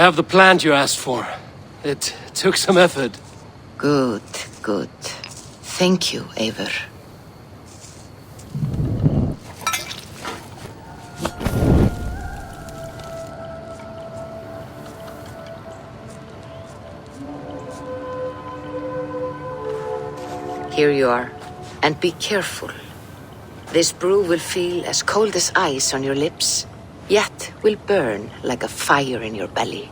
have the plant you asked for. It took some effort. Good, good. Thank you, Eivor. Here you are. And be careful. This brew will feel as cold as ice on your lips, yet will burn like a fire in your belly.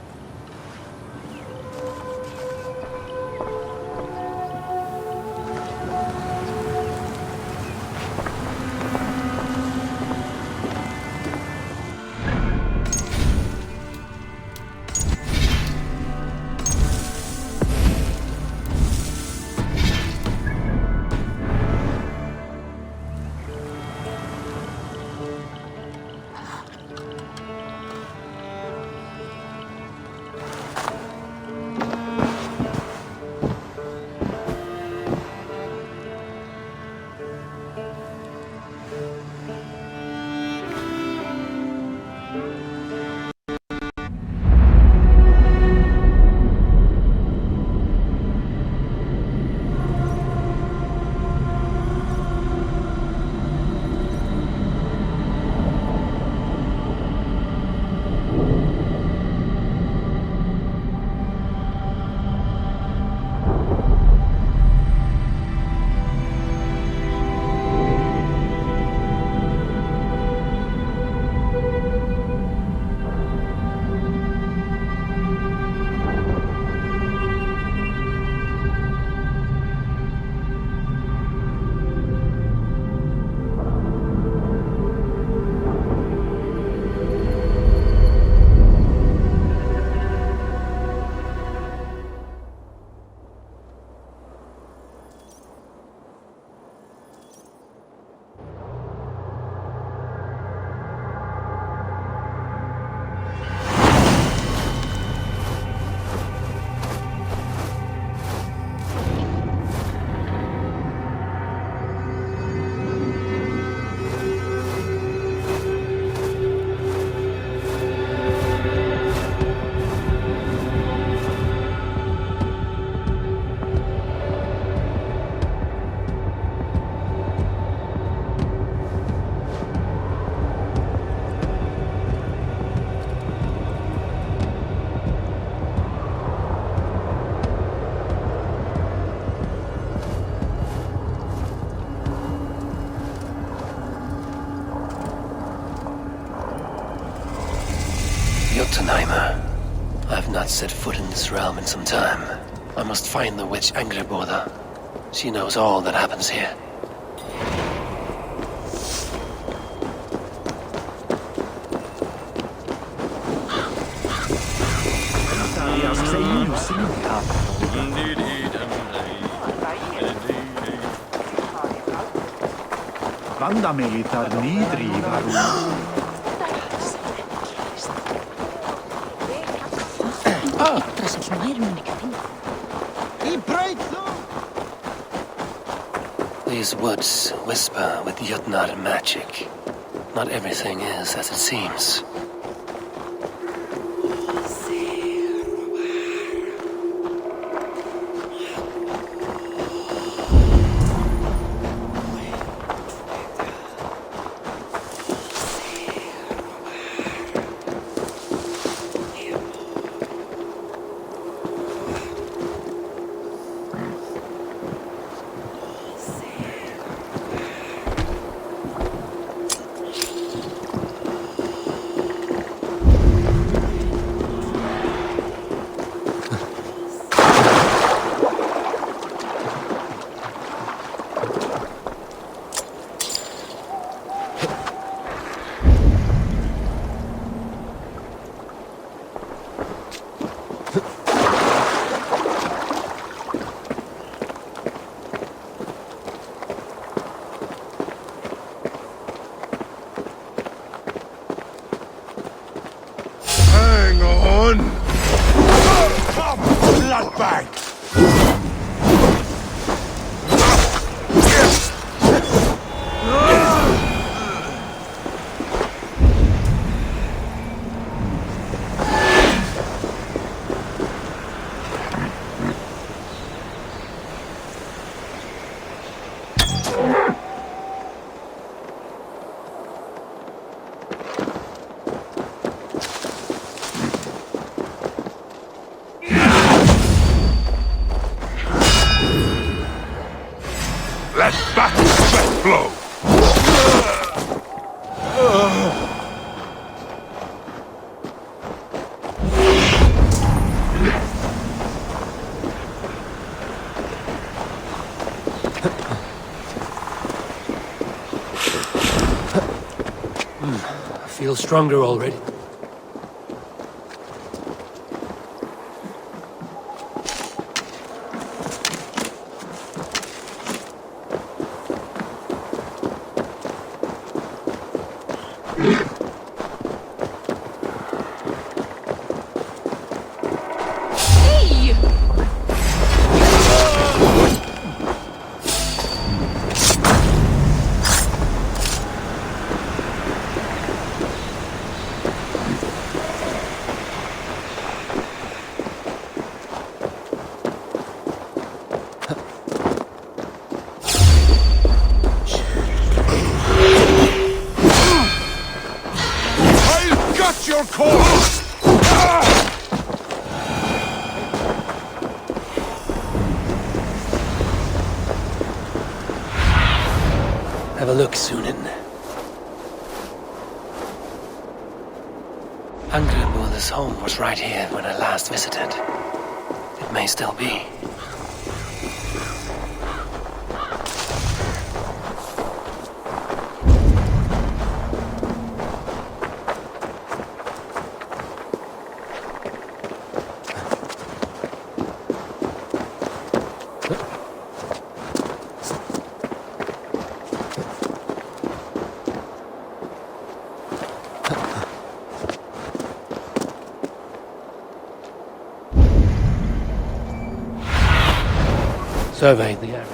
Jotunheim. I've not set foot in this realm in some time. I must find the witch Angrboda. She knows all that happens here. These woods whisper with Jotnar magic. Not everything is as it seems. Let battle sweat flow! I feel stronger already. I've got your cause! Have a look, Sunan. Angreboda's home was right here when I last visited. It may still be. Surveyed the area.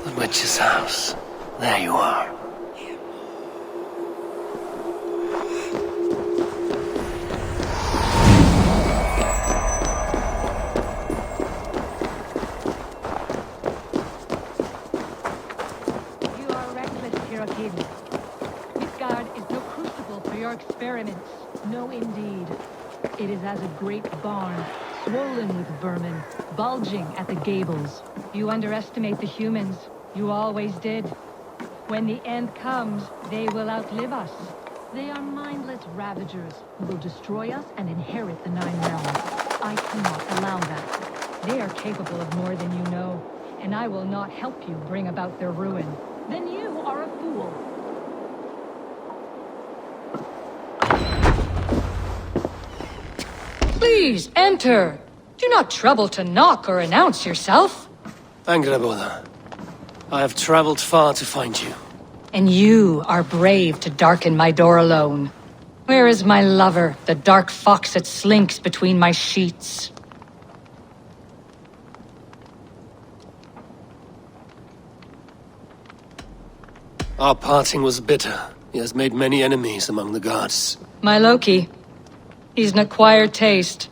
The witch's house. There you are. You are reckless, Hirokin. Midgard is no crucible for your experiments. No, indeed. It is as a great barn, swollen with vermin, bulging at the gables. You underestimate the humans. You always did. When the end comes, they will outlive us. They are mindless ravagers who will destroy us and inherit the Nine Realms. I cannot allow that. They are capable of more than you know, and I will not help you bring about their ruin. Then you are a fool. Please, enter. Do not trouble to knock or announce yourself. Angreboda, I have traveled far to find you. And you are brave to darken my door alone. Where is my lover, the dark fox that slinks between my sheets? Our parting was bitter. He has made many enemies among the gods. My Loki. He's an acquired taste.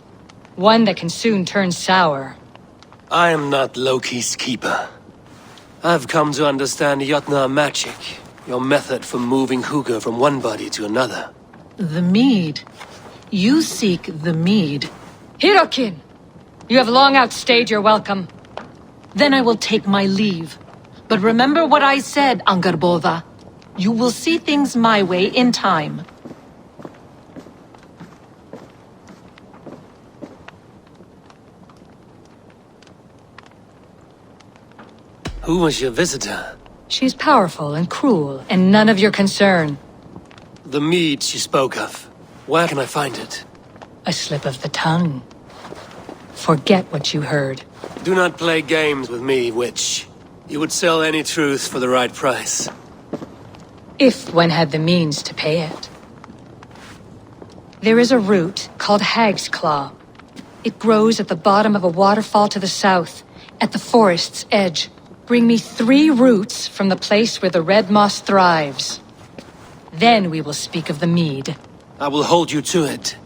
One that can soon turn sour. I am not Loki's keeper. I've come to understand Jotunheim magic. Your method for moving Hugr from one body to another. The mead. You seek the mead. Hirokin! You have long outstayed your welcome. Then I will take my leave. But remember what I said, Angrboda. You will see things my way in time. Who was your visitor? She's powerful and cruel, and none of your concern. The mead she spoke of. Where can I find it? A slip of the tongue. Forget what you heard. Do not play games with me, witch. You would sell any truth for the right price. if one had the means to pay it. There is a root called Hag's Claw. It grows at the bottom of a waterfall to the south, at the forest's edge. Bring me 3 roots from the place where the red moss thrives. Then we will speak of the mead. I will hold you to it.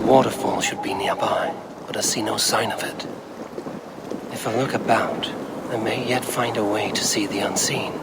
Waterfall should be nearby, but I see no sign of it. If I look about, I may yet find a way to see the unseen.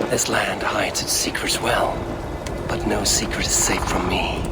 This land hides its secrets well, but no secret is safe from me.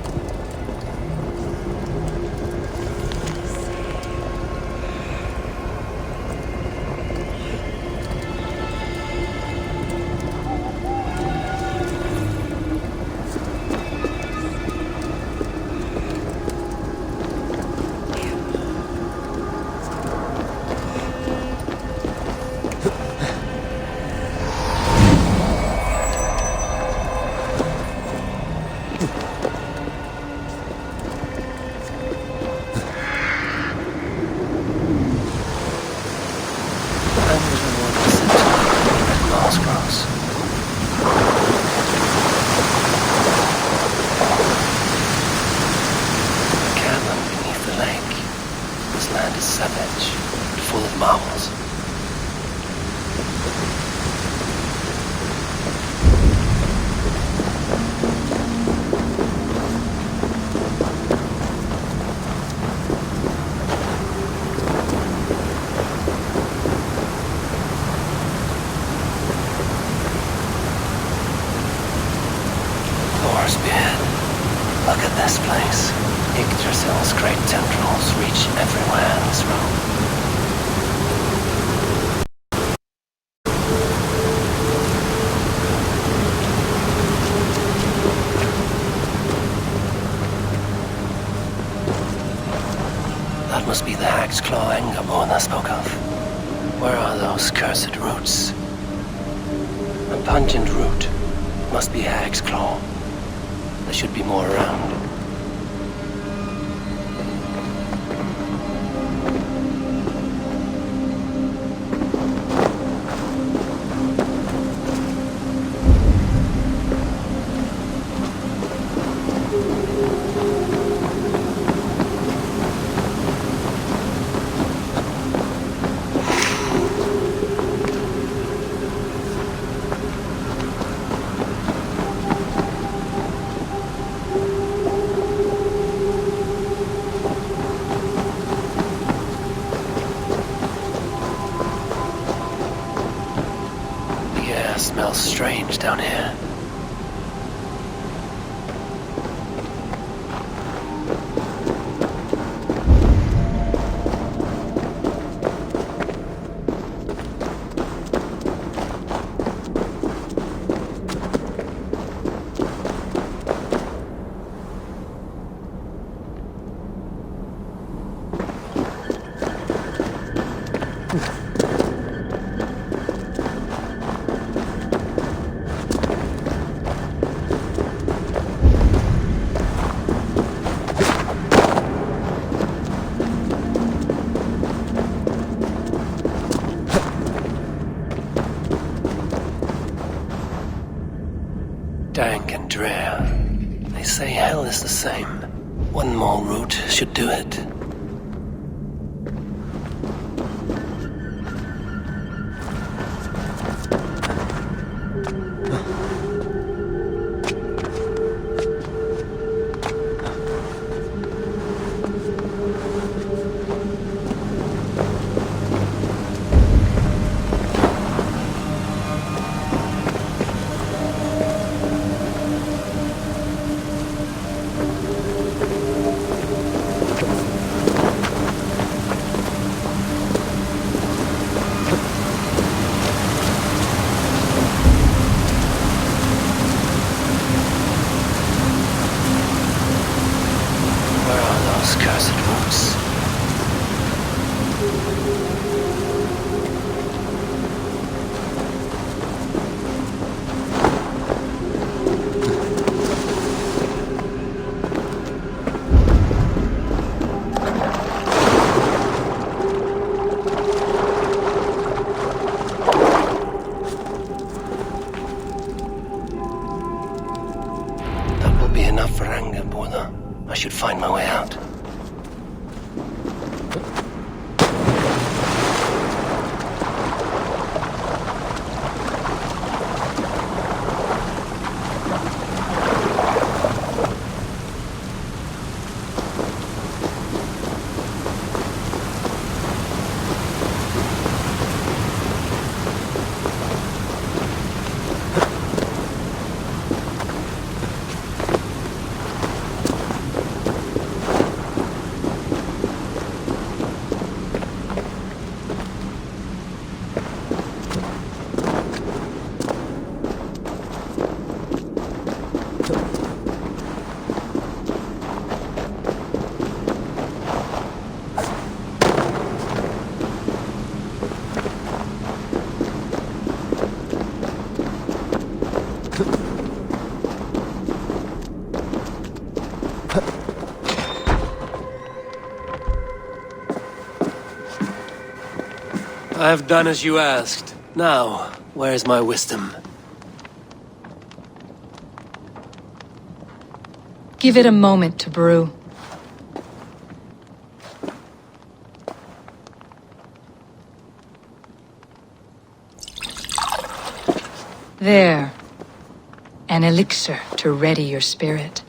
savage, full of marvels. Look at this place. Yggdrasil's great tendrils reach everywhere in this realm. That must be the Hag's Claw Engerborn I spoke of. Where are those cursed roots? A pungent root must be Hag's Claw. There should be more around. Smells strange down here. Dank and drear. They say hell is the same. One more route should do it. Cursed roots. That will be enough for Angerborn. I should find my way out. I've done as you asked. Now, where's my wisdom? Give it a moment to brew. There. An elixir to ready your spirit.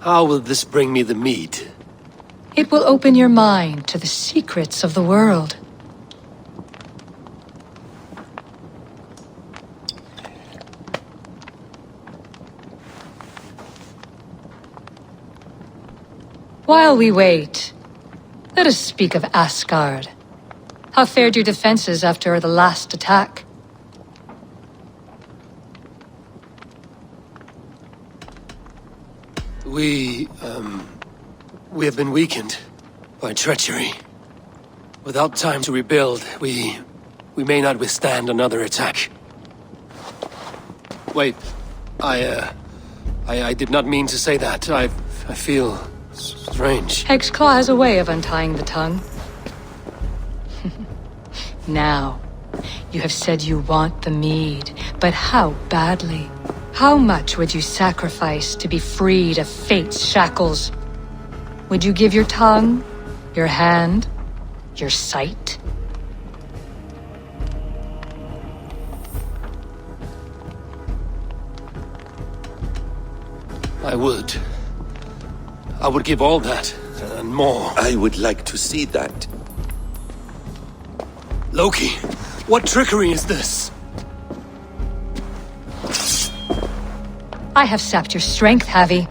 How will this bring me the mead? It will open your mind to the secrets of the world. While we wait, let us speak of Asgard. How fared your defenses after the last attack? We have been weakened by treachery. Without time to rebuild, we may not withstand another attack. Wait, I did not mean to say that. I feel strange. Hexclaw has a way of untying the tongue. Now, you have said you want the mead, but how badly? How much would you sacrifice to be freed of fate's shackles? Would you give your tongue, your hand, your sight? I would. I would give all that, and more. I would like to see that. Loki, what trickery is this? I have sapped your strength, Havi,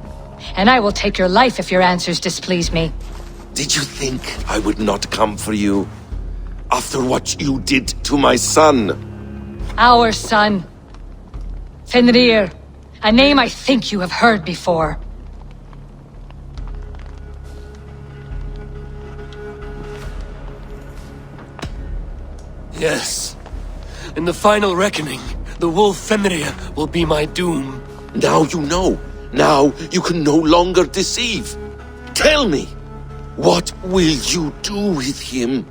and I will take your life if your answers displease me. Did you think I would not come for you? After what you did to my son? Our son. Fenrir, a name I think you have heard before. Yes. In the final reckoning, the wolf Fenrir will be my doom. Now you know. Now you can no longer deceive. Tell me, what will you do with him?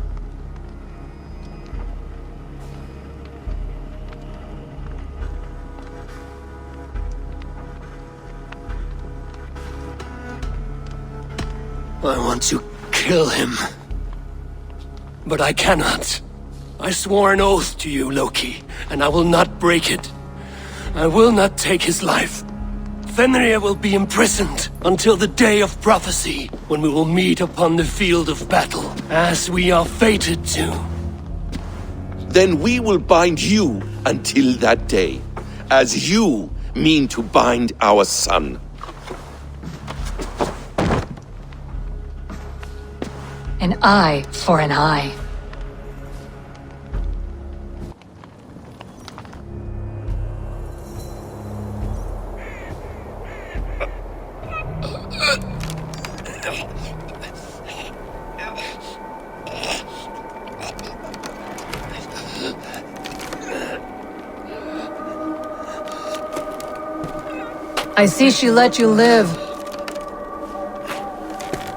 I want to kill him. But I cannot. I swore an oath to you, Loki, and I will not break it. I will not take his life. Fenrir will be imprisoned until the day of prophecy, when we will meet upon the field of battle, as we are fated to. Then we will bind you until that day, as you mean to bind our son. An eye for an eye. I see she let you live.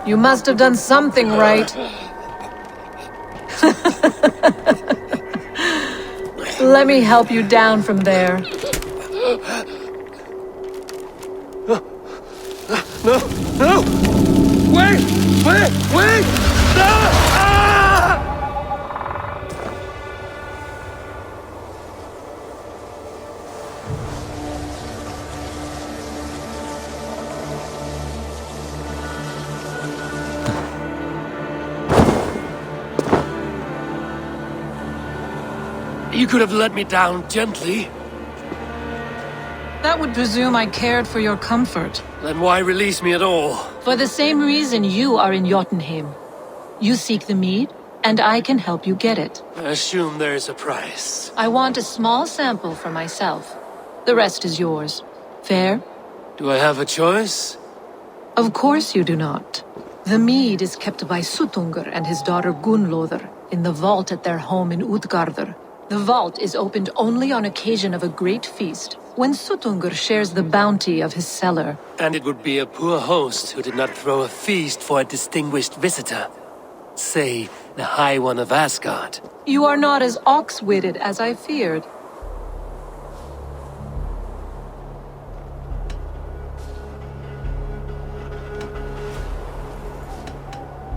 You must have done something right. Let me help you down from there. No! Wait! No! Ah! You could have let me down gently. That would presume I cared for your comfort. Then why release me at all? For the same reason you are in Jotunheim. You seek the mead, and I can help you get it. I assume there is a price. I want a small sample for myself. The rest is yours. Fair? Do I have a choice? Of course you do not. The mead is kept by Suttungr and his daughter Gunnlodr in the vault at their home in Utgardr. The vault is opened only on occasion of a great feast, when Suttungr shares the bounty of his cellar. And it would be a poor host who did not throw a feast for a distinguished visitor. Say, the High One of Asgard. You are not as ox-witted as I feared.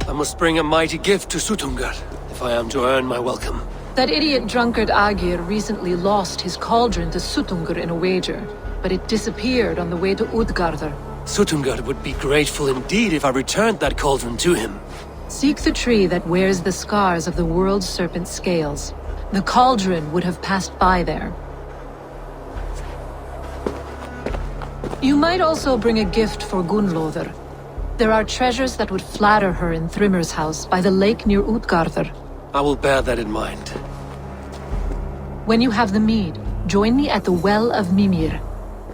I must bring a mighty gift to Suttungr, if I am to earn my welcome. That idiot drunkard Agir recently lost his cauldron to Sutungur in a wager, but it disappeared on the way to Utgardr. Sutungur would be grateful indeed if I returned that cauldron to him. Seek the tree that wears the scars of the world serpent's scales. The cauldron would have passed by there. You might also bring a gift for Gunnlóðr. There are treasures that would flatter her in Thrimmer's house by the lake near Utgardr. I will bear that in mind. When you have the mead, join me at the Well of Mimir.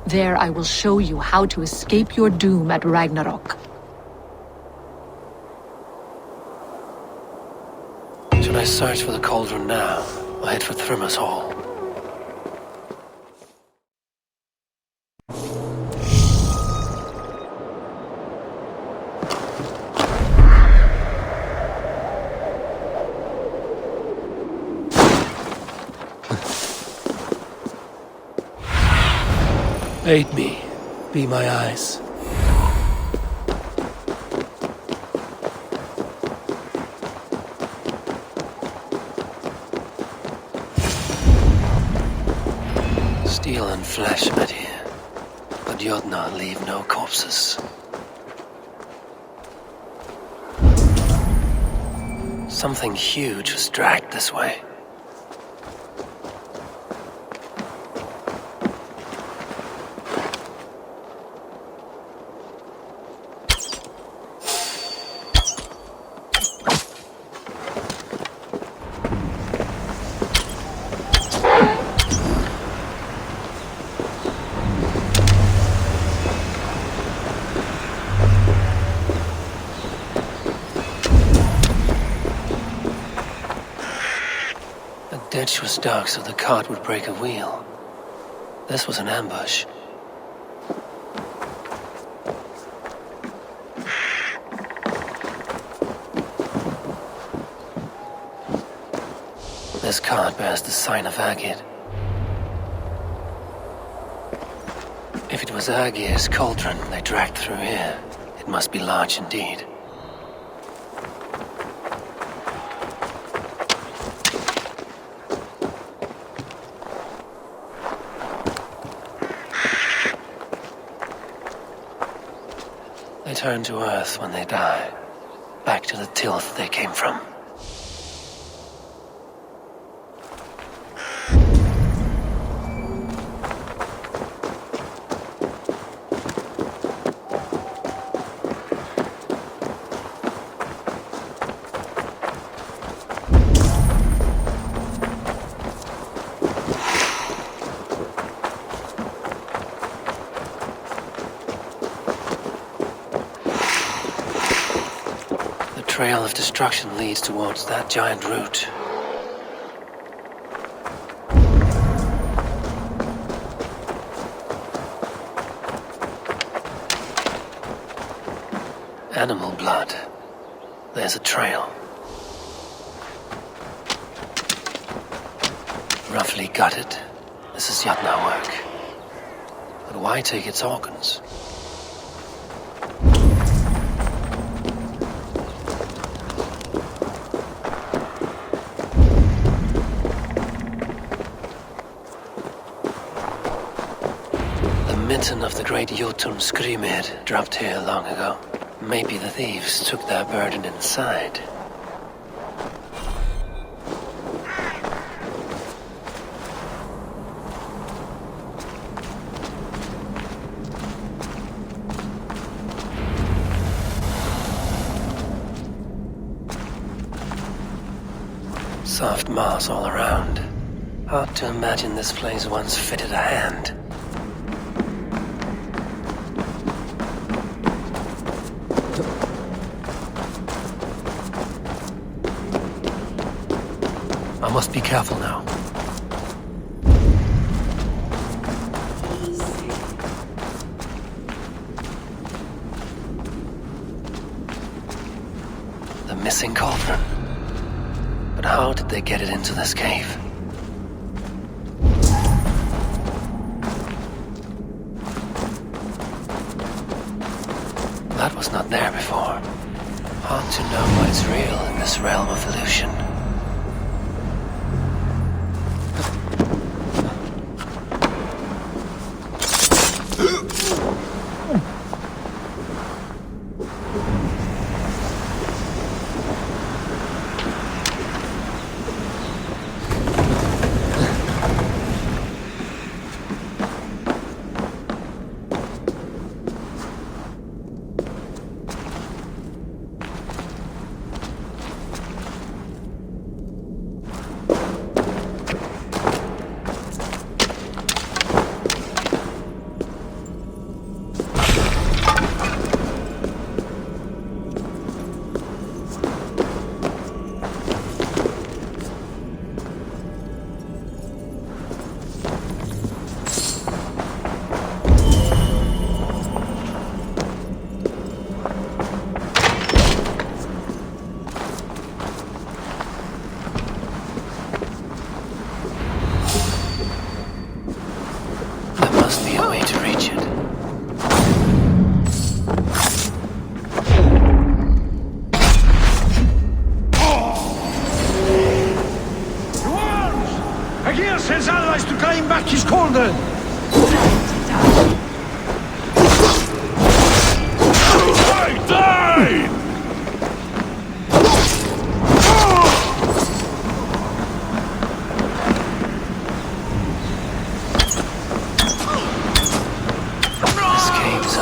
There I will show you how to escape your doom at Ragnarok. Should I search for the cauldron now, or head for Thrimmer's Hall? Aid me. Be my eyes. Steel and flesh met here, but Jotunheim leave no corpses. Something huge was dragged this way. The ditch was dark, so the cart would break a wheel. This was an ambush. This cart bears the sign of Agir. If it was Agir's cauldron they dragged through here, it must be large indeed. They turn to earth when they die, back to the tilth they came from. The trail of destruction leads towards that giant root. Animal blood. There's a trail. Roughly gutted. This is Jotunheim work. But why take its organs? The mitten of the great Jotun Skrimir dropped here long ago. Maybe the thieves took their burden inside. Soft moss all around. Hard to imagine this place once fitted a hand. I must be careful now. The missing cauldron. But how did they get it into this cave? That was not there before. Hard to know what is real in this realm of illusion.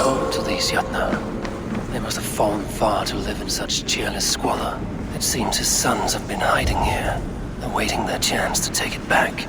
home to these Jotunheim. They must have fallen far to live in such cheerless squalor. It seems his sons have been hiding here, awaiting their chance to take it back.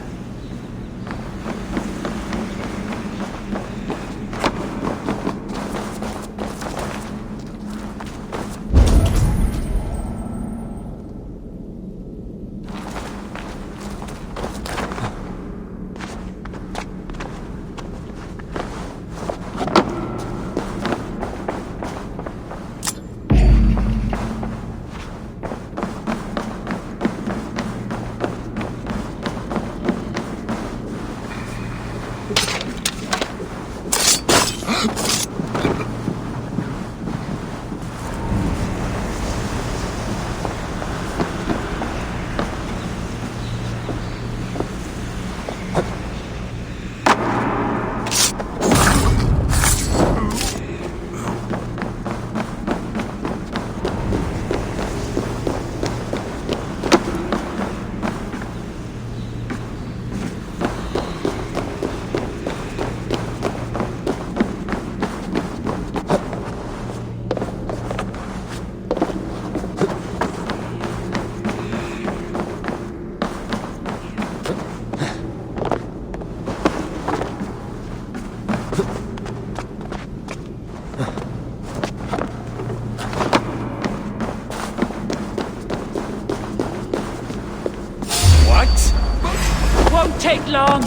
Won't take long.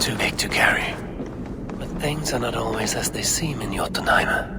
Too big to carry. But things are not always as they seem in Jotunheim.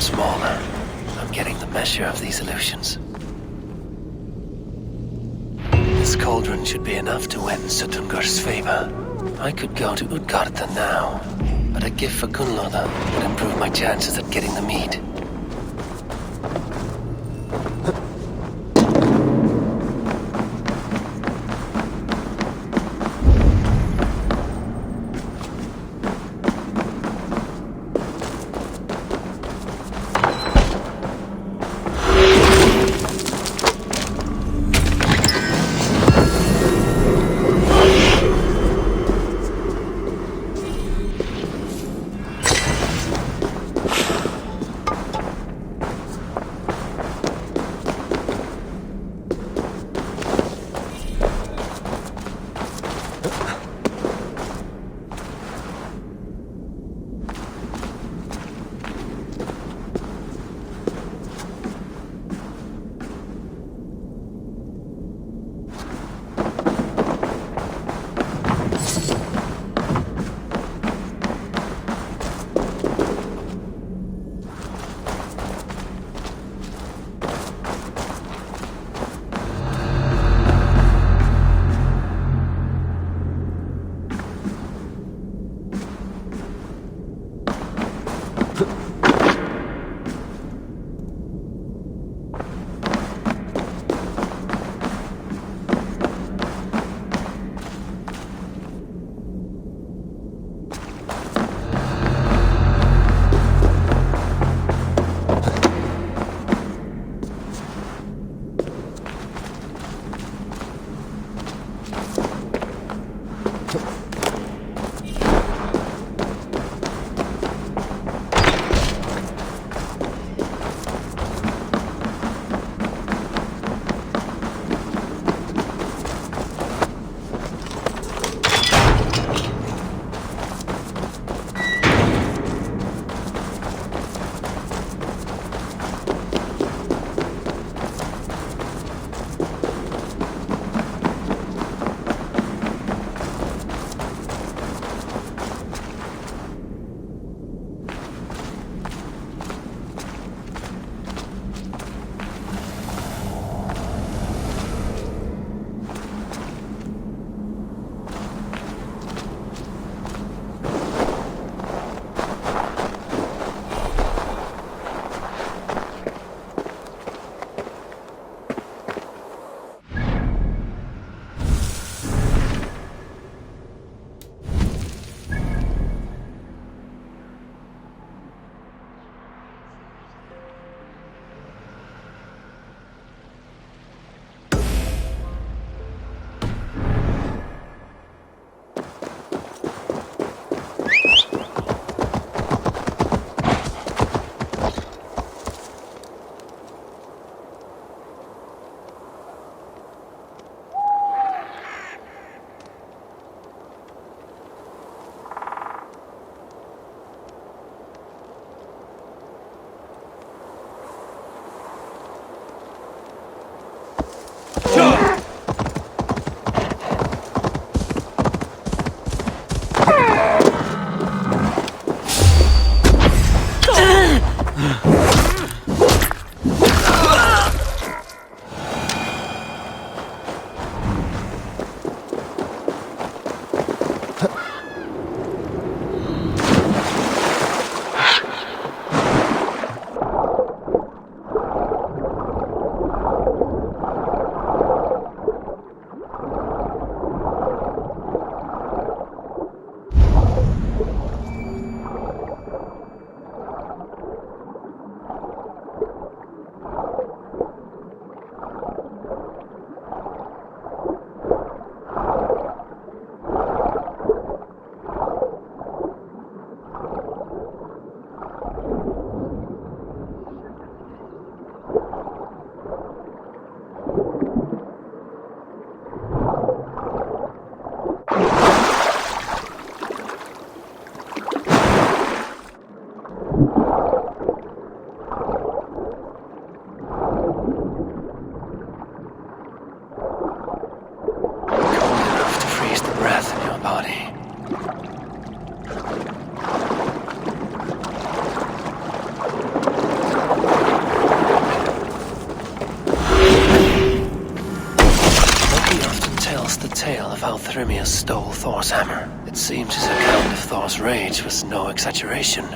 Smaller. I'm getting the measure of these illusions. This cauldron should be enough to win Sutungur's favor. I could go to Utgarda now, but a gift for Gunnlóða would improve my chances at getting the mead. Thrymia stole Thor's hammer. It seems his account of Thor's rage was no exaggeration.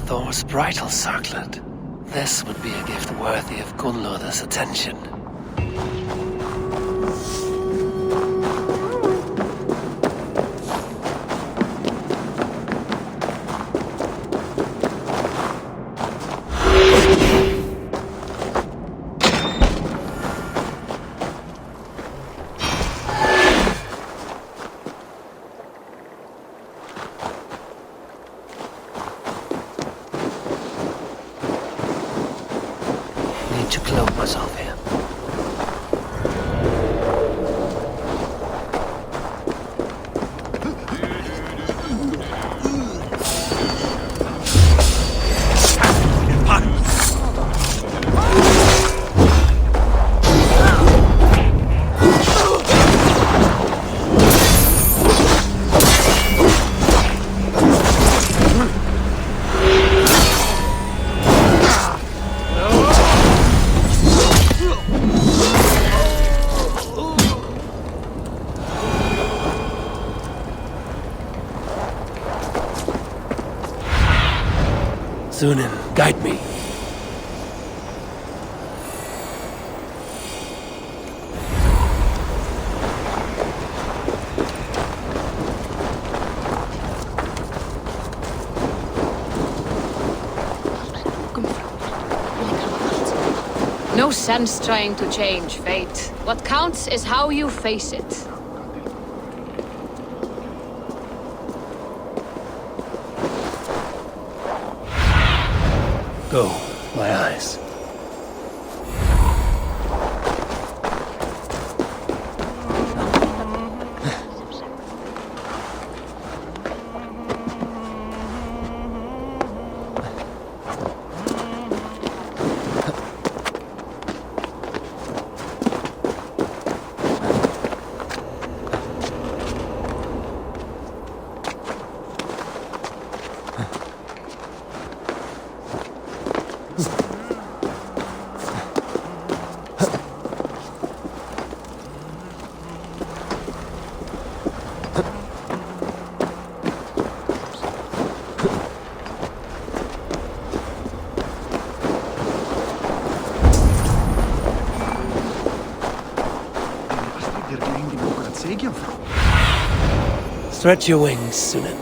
Thor's bridal circlet. This would be a gift worthy of Gunnlod's attention. To cloak myself here. Sunan, guide me. No sense trying to change fate. What counts is how you face it. Go, my eyes. Stretch your wings, Sunan.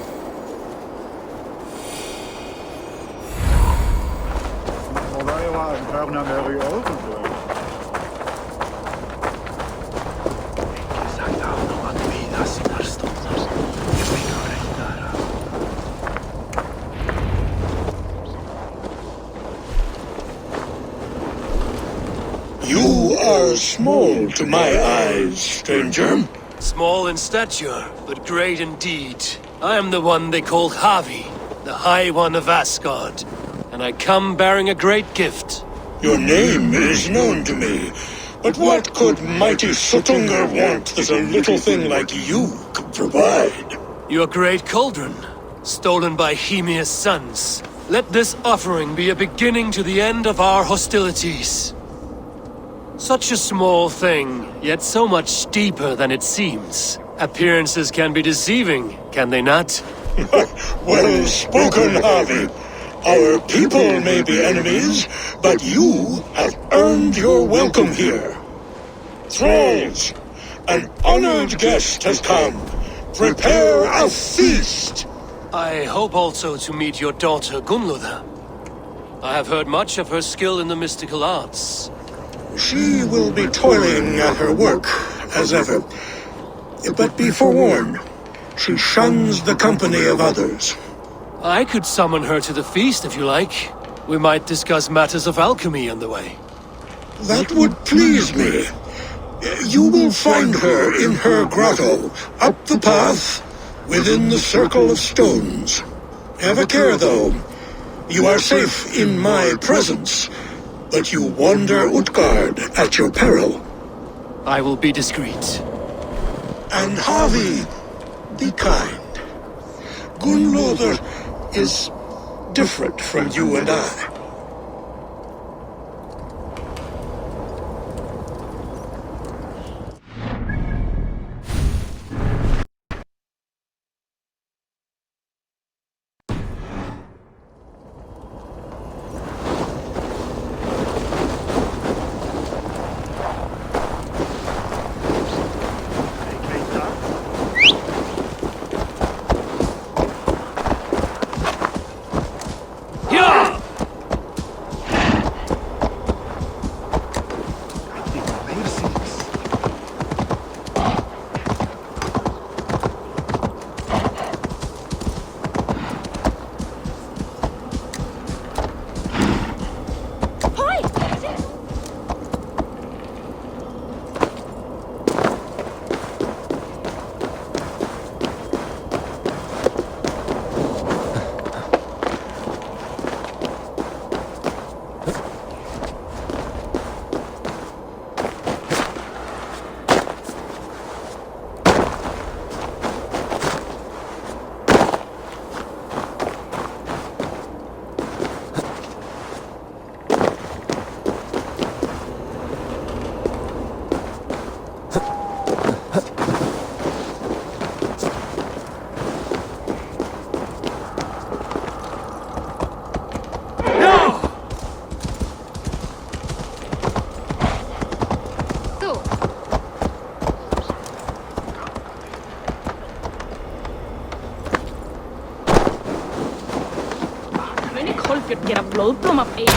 You are small to my eyes, stranger. Small in stature, but great in deed. I am the one they call Havi, the High One of Asgard, and I come bearing a great gift. Your name is known to me, but what could mighty Sutungur want that a little thing like you could provide? Your great cauldron, stolen by Hemia's sons. Let this offering be a beginning to the end of our hostilities. Such a small thing, yet so much deeper than it seems. Appearances can be deceiving, can they not? Well spoken, Harvey. Our people may be enemies, but you have earned your welcome here. Thralls, an honored guest has come. Prepare a feast. I hope also to meet your daughter Gunlother. I have heard much of her skill in the mystical arts. She will be toiling at her work, as ever. But be forewarned, she shuns the company of others. I could summon her to the feast if you like. We might discuss matters of alchemy on the way. That would please me. You will find her in her grotto, up the path, within the circle of stones. Have a care, though. You are safe in my presence, but you wander Utgard at your peril. I will be discreet. And Havi, be kind. Gunlother is different from you and I. Gera blóðblóm af einu.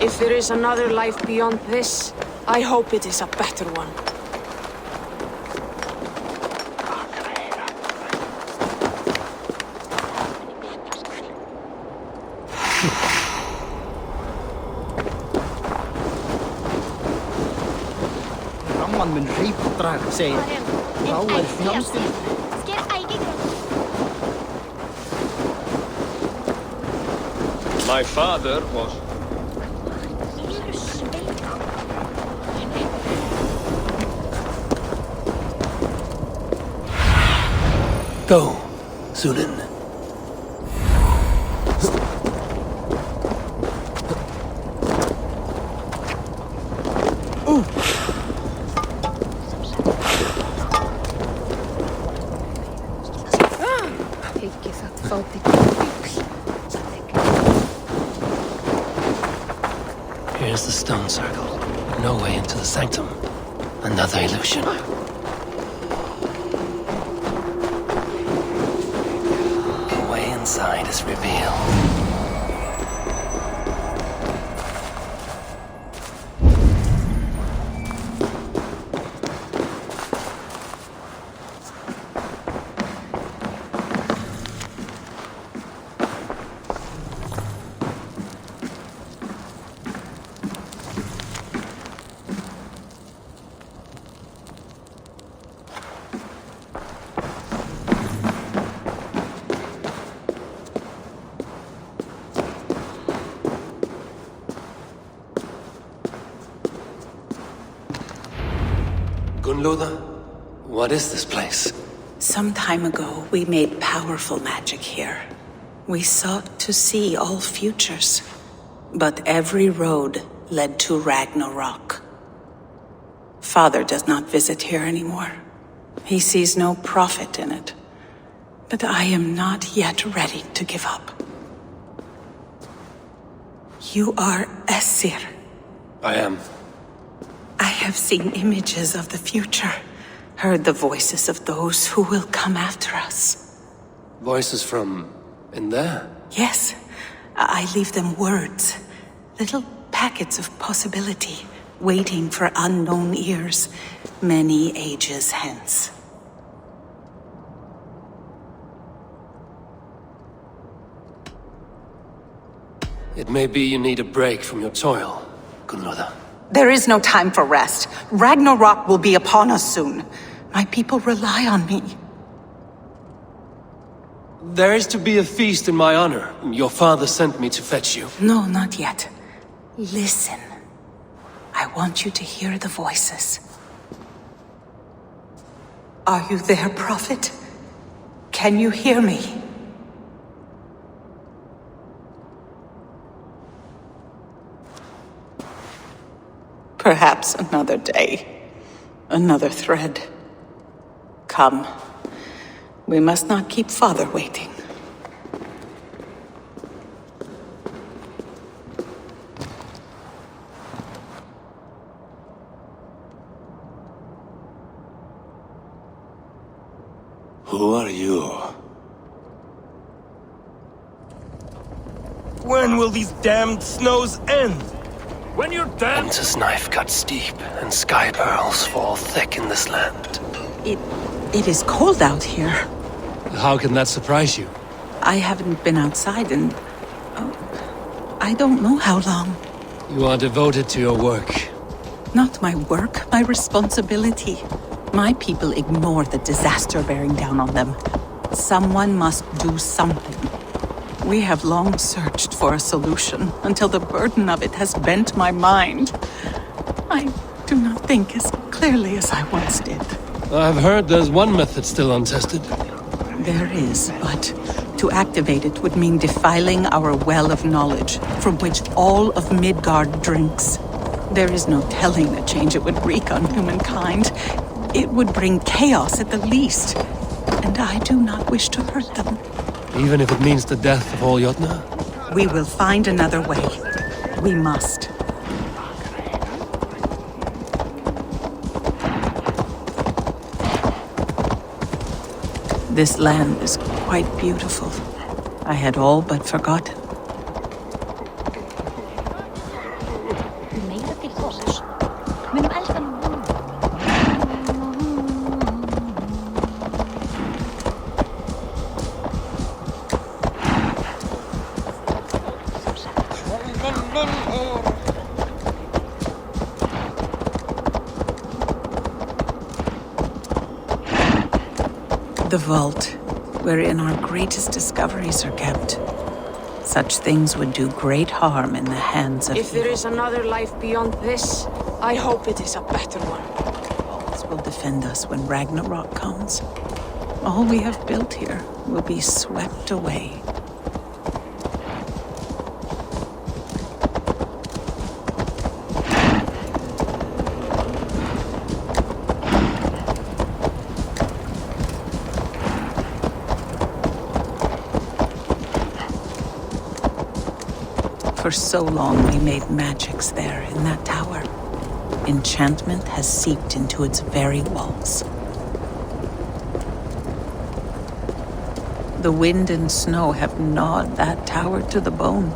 If there is another life beyond this, I hope it is a better one. Ramman mun hreipdrag, segir. Þá fjandinn. My father was... Go, Zulin. Here's the stone circle. No way into the sanctum. Another illusion. The way inside is revealed. Gunlother, what is this place? Some time ago, we made powerful magic here. We sought to see all futures, but every road led to Ragnarok. Father does not visit here anymore. He sees no profit in it. But I am not yet ready to give up. You are Esir. I am. I have seen images of the future, heard the voices of those who will come after us. Voices from in there? Yes, I leave them words, little packets of possibility, waiting for unknown ears, many ages hence. It may be you need a break from your toil, Gunnlóða. There is no time for rest. Ragnarok will be upon us soon. My people rely on me. There is to be a feast in my honor. Your father sent me to fetch you. No, not yet. Listen. I want you to hear the voices. Are you there, Prophet? Can you hear me? Perhaps another day. Another thread. Come. We must not keep Father waiting. Who are you? When will these damned snows end? When you're dead? Hunter's knife cuts steep, and sky pearls fall thick in this land. It is cold out here. How can that surprise you? I haven't been outside in... I don't know how long. You are devoted to your work. Not my work, my responsibility. My people ignore the disaster bearing down on them. Someone must do something. We have long searched for a solution, until the burden of it has bent my mind. I do not think as clearly as I once did. I've heard there's one method still untested. There is, but to activate it would mean defiling our well of knowledge, from which all of Midgard drinks. There is no telling the change it would wreak on humankind. It would bring chaos at the least, and I do not wish to hurt them. Even if it means the death of all Jotunheim? We will find another way. We must. This land is quite beautiful. I had all but forgotten. The vault, wherein our greatest discoveries are kept. Such things would do great harm in the hands of If there is another life beyond this, I hope it is a better one. Vaults will defend us when Ragnarok comes. All we have built here will be swept away. For so long we made magics there in that tower. Enchantment has seeped into its very walls. The wind and snow have gnawed that tower to the bone.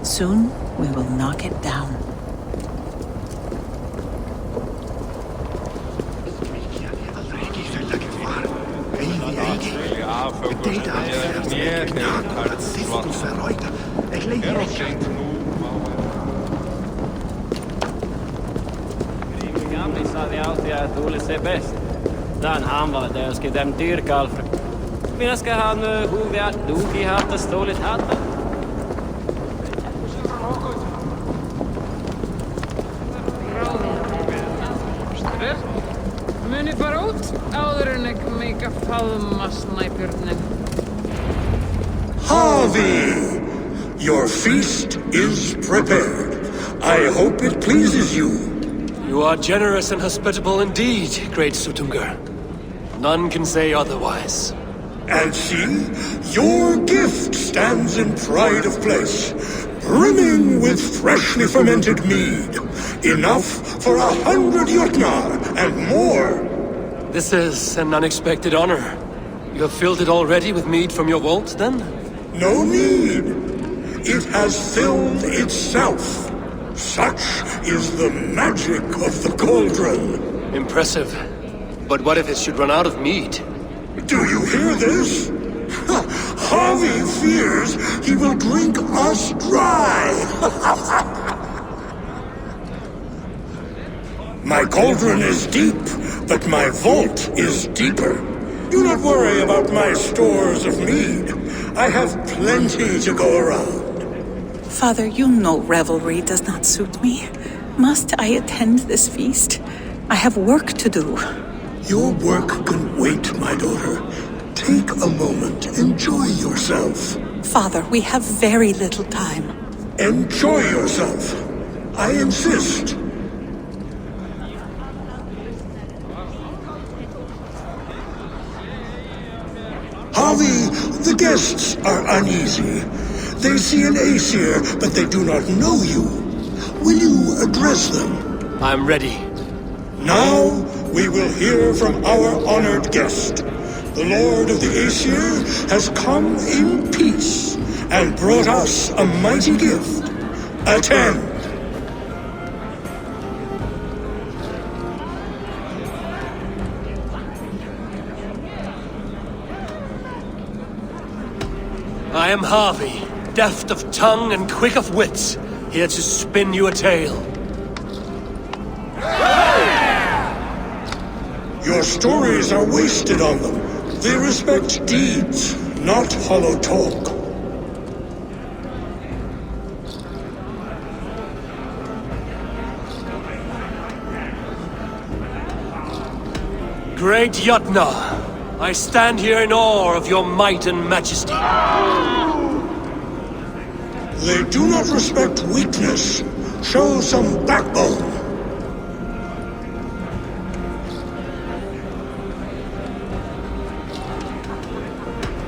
Soon we will knock it down. Saadi alltid att Ole ser bäst. Dan han var där och skrev dem dyrkalfre. Minä ska han huvia duki hatta stolit hatta. Muni fara út áður en ekki meika faðma snæbjörnin. Harvey! Your feast is prepared. I hope it pleases you. You are generous and hospitable indeed, great Sutungur. None can say otherwise. And see, your gift stands in pride of place, brimming with freshly fermented mead. Enough for 100 Jotnar and more. This is an unexpected honor. You have filled it already with mead from your vault, then? No need. It has filled itself. Such is the magic of the cauldron. Impressive. But what if it should run out of mead? Do you hear this? Harvey fears he will drink us dry. My cauldron is deep, but my vault is deeper. Do not worry about my stores of mead. I have plenty to go around. Father, you know revelry does not suit me. Must I attend this feast? I have work to do. Your work can wait, my daughter. Take a moment. Enjoy yourself. Father, we have very little time. Enjoy yourself. I insist. Harvey, the guests are uneasy. They see an Aesir, but they do not know you. Will you address them? I'm ready. Now, we will hear from our honored guest. The Lord of the Aesir has come in peace and brought us a mighty gift. Attend. I am Harvey, deft of tongue and quick of wit, here to spin you a tale. Your stories are wasted on them. They respect deeds, not hollow talk. Great Jotnar, I stand here in awe of your might and majesty. They do not respect weakness. Show some backbone.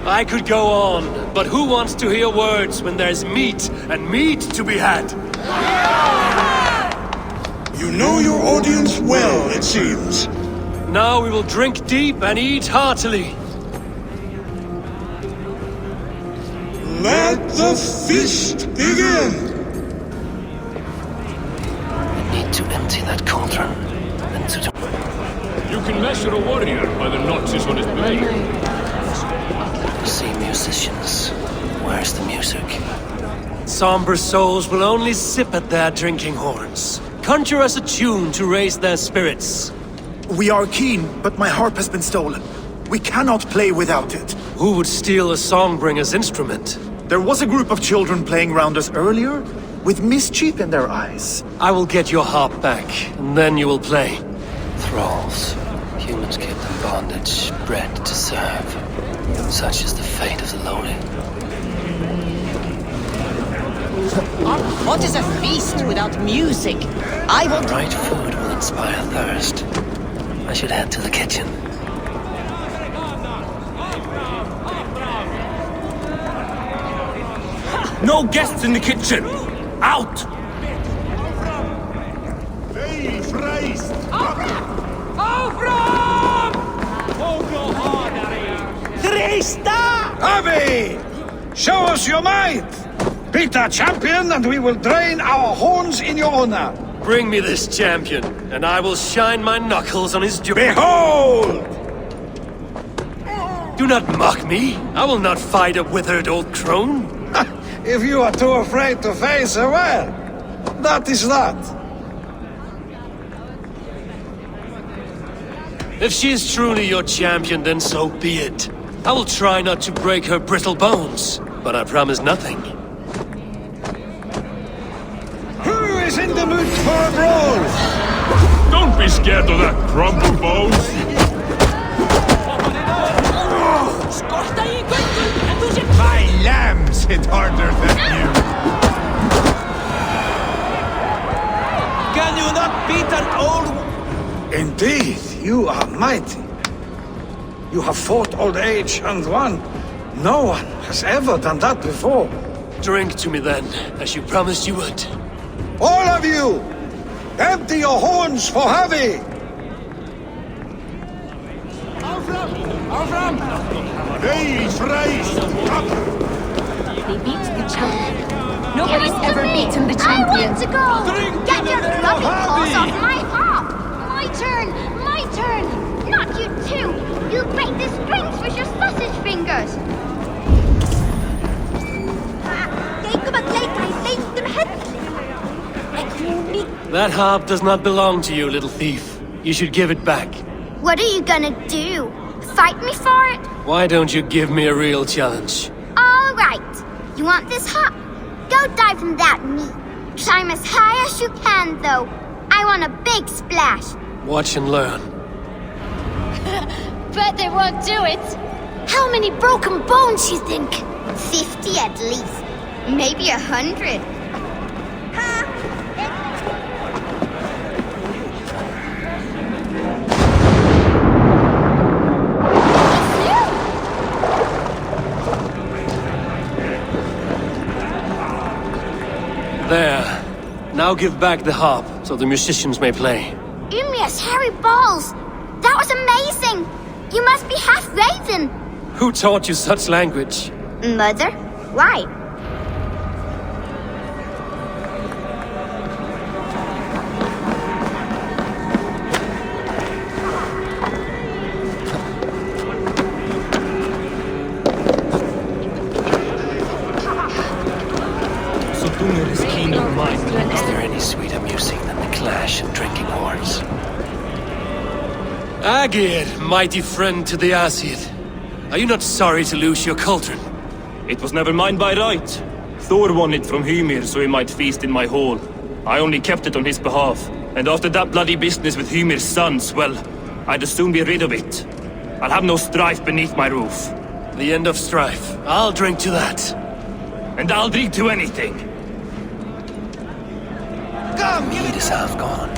I could go on, but who wants to hear words when there's meat and meat to be had? You know your audience well, it seems. Now we will drink deep and eat heartily. Let the feast begin! I need to empty that cauldron. And to... You can measure a warrior by the notches on his blade. See musicians. Where's the music? Somber souls will only sip at their drinking horns. Conjure us a tune to raise their spirits. We are keen, but my harp has been stolen. We cannot play without it. Who would steal a songbringer's instrument? There was a group of children playing round us earlier, with mischief in their eyes. I will get your harp back, and then you will play. Thralls. Humans kept in bondage, bred to serve. Such is the fate of the lowly. What is a feast without music? I want... The right food will inspire thirst. I should head to the kitchen. No guests in the kitchen! Out! Hey, Christ! Harvey! Show us your might! Beat our champion and we will drain our horns in your honor! Bring me this champion, and I will shine my knuckles on his jaw. Behold! Do not mock me. I will not fight a withered old crone. If you are too afraid to face her, well, that is that. If she is truly your champion, then so be it. I will try not to break her brittle bones, but I promise nothing. Who is in the mood for a brawl? Don't be scared of that crumble bones! My lamb! you are mighty. You have fought old age and won. No one has ever done that before. Drink to me then, as you promised you would. All of you! Empty your horns for Harvey! They beat the champion. Nobody's ever beaten the champion. I want to go! Get your grubby paws off my harp! My turn! My turn! Not you too! You break the strings with your sausage fingers! That harp does not belong to you, little thief. You should give it back. What are you gonna do? Fight me for it? Why don't you give me a real challenge? All right. You want this harp? Go dive from that meat. Climb as high as you can, though. I want a big splash. Watch and learn. Bet they won't do it. How many broken bones you think? 50 at least. Maybe 100. There. Now give back the harp, so the musicians may play. Ymria's hairy balls! That was amazing! You must be half raven! Who taught you such language? Mother? Why? Is there any sweeter music than the clash of drinking horns? Agir, mighty friend to the Aesir. Are you not sorry to lose your cauldron? It was never mine by right. Thor won it from Hymir so he might feast in my hall. I only kept it on his behalf. And after that bloody business with Hymir's sons, well, I'd as soon be rid of it. I'll have no strife beneath my roof. The end of strife. I'll drink to that. And I'll drink to anything. The mead is half gone.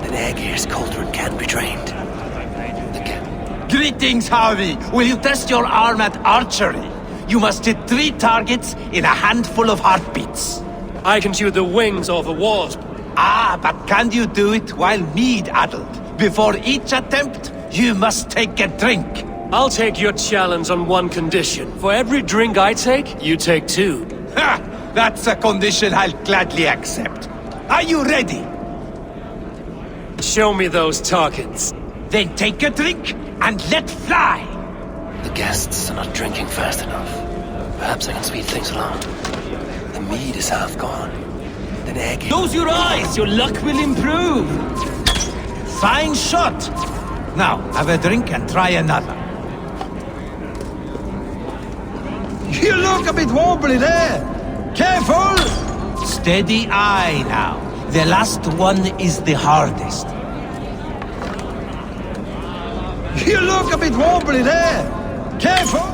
Then Agir's cauldron can be drained. Greetings, Harvey! Will you test your arm at archery? You must hit 3 targets in a handful of heartbeats. I can shoot the wings off a wasp. Ah, but can you do it while mead-addled? Before each attempt, you must take a drink. I'll take your challenge on one condition. For every drink I take, you take 2. Ha! That's a condition I'll gladly accept. Are you ready? Show me those targets. Then take a drink and let fly! The guests are not drinking fast enough. Perhaps I can speed things along. The mead is half gone. Then Agir... Close your eyes! Your luck will improve! Fine shot! Now, have a drink and try another. You look a bit wobbly there! Careful! Steady eye now. The last one is the hardest. You look a bit wobbly there! Careful!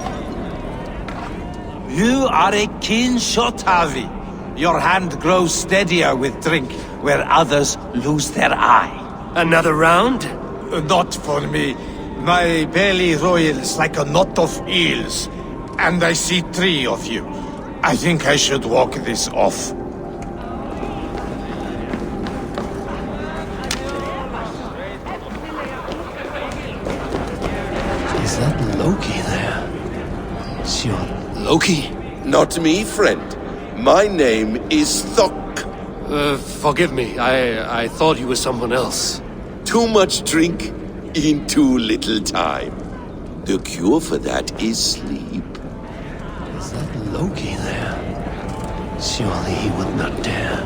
You are a keen shot, Harvey. Your hand grows steadier with drink, where others lose their eye. Another round? Not for me. My belly roils like a knot of eels. And I see 3 of you. I think I should walk this off. Is that Loki there? Sure. Loki? Not me, friend. My name is Thok. Forgive me. I thought you were someone else. Too much drink in too little time. The cure for that is sleep. Is that Loki there? Surely he would not dare.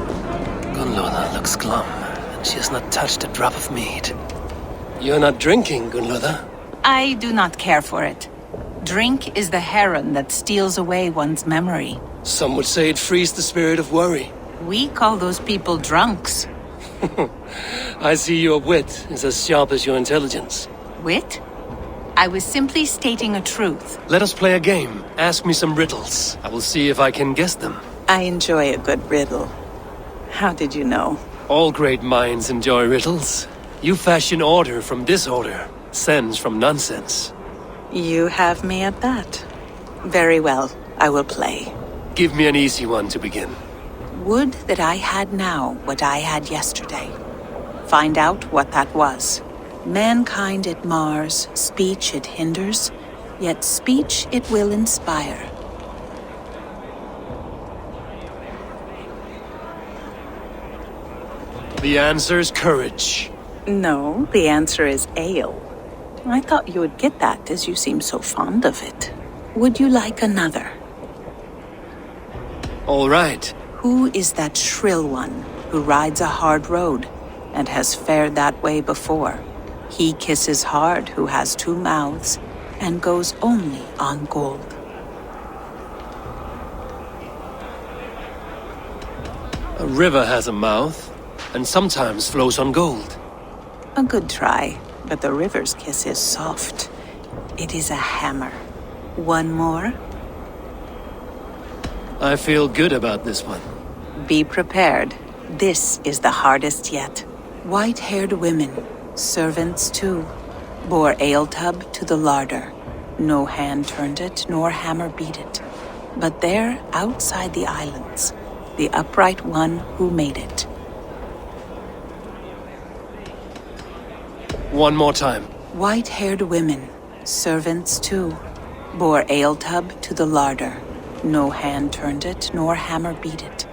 Gunnlóða looks glum, and she has not touched a drop of mead. You're not drinking, Gunnlóða? I do not care for it. Drink is the heron that steals away one's memory. Some would say it frees the spirit of worry. We call those people drunks. I see your wit is as sharp as your intelligence. Wit? I was simply stating a truth. Let us play a game. Ask me some riddles. I will see if I can guess them. I enjoy a good riddle. How did you know? All great minds enjoy riddles. You fashion order from disorder, sense from nonsense. You have me at that. Very well, I will play. Give me an easy one to begin. Would that I had now what I had yesterday. Find out what that was. Mankind it mars, speech it hinders, yet speech it will inspire. The answer's courage. No, the answer is ale. I thought you would get that as you seem so fond of it. Would you like another? All right. Who is that shrill one who rides a hard road and has fared that way before? He kisses hard who has 2 mouths and goes only on gold. A river has a mouth, and sometimes flows on gold. A good try, but the river's kiss is soft. It is a hammer. One more? I feel good about this one. Be prepared. This is the hardest yet. White-haired women, servants too, bore ale tub to the larder. No hand turned it, nor hammer beat it. But there, outside the islands, the upright one who made it. One more time. White-haired women, servants too, bore ale tub to the larder. No hand turned it, nor hammer beat it.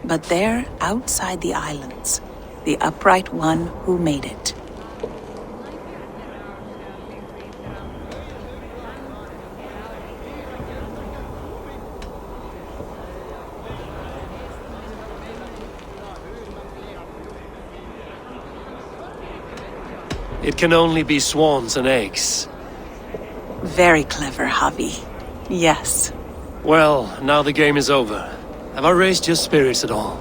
But there, outside the islands, the upright one who made it. It can only be swans and eggs. Very clever, Javi. Yes. Well, now the game is over. Have I raised your spirits at all?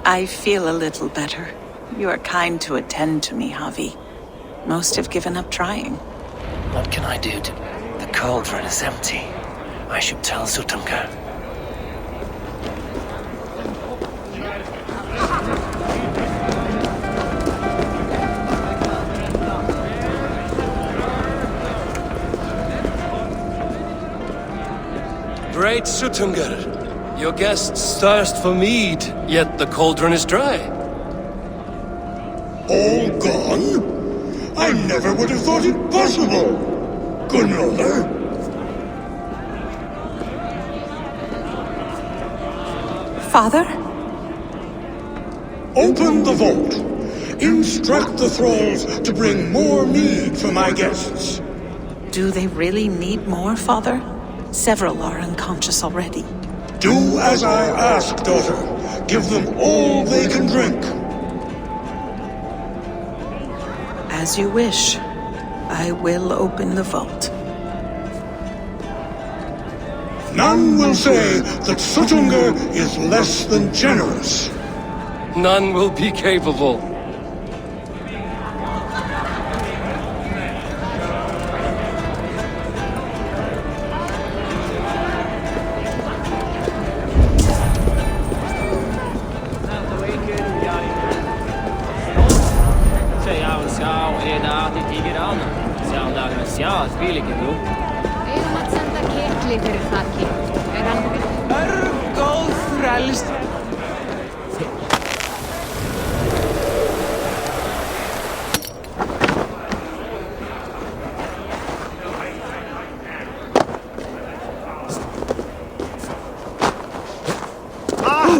I feel a little better. You are kind to attend to me, Javi. Most have given up trying. What can I do to... The cauldron is empty. I should tell Sutunga. Great Sutungar, your guests thirst for mead, yet the cauldron is dry. All gone? I never would have thought it possible. Gunrother? Father? Open the vault. Instruct the thralls to bring more mead for my guests. Do they really need more, Father? Several are unconscious already. Do as I ask, daughter. Give them all they can drink. As you wish. I will open the vault. None will say that Sutunga is less than generous. None will be capable.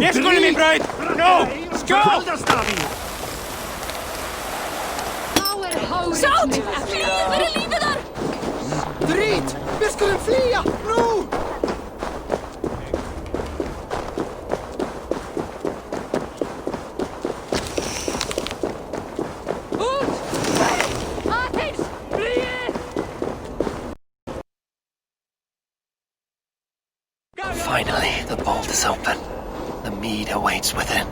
Jetzt skulle min brød! Nå! Skål! Zout! Fly for livet der! Drit! Vi skulle fly! Nå! Finally, the vault is open. The mead awaits within.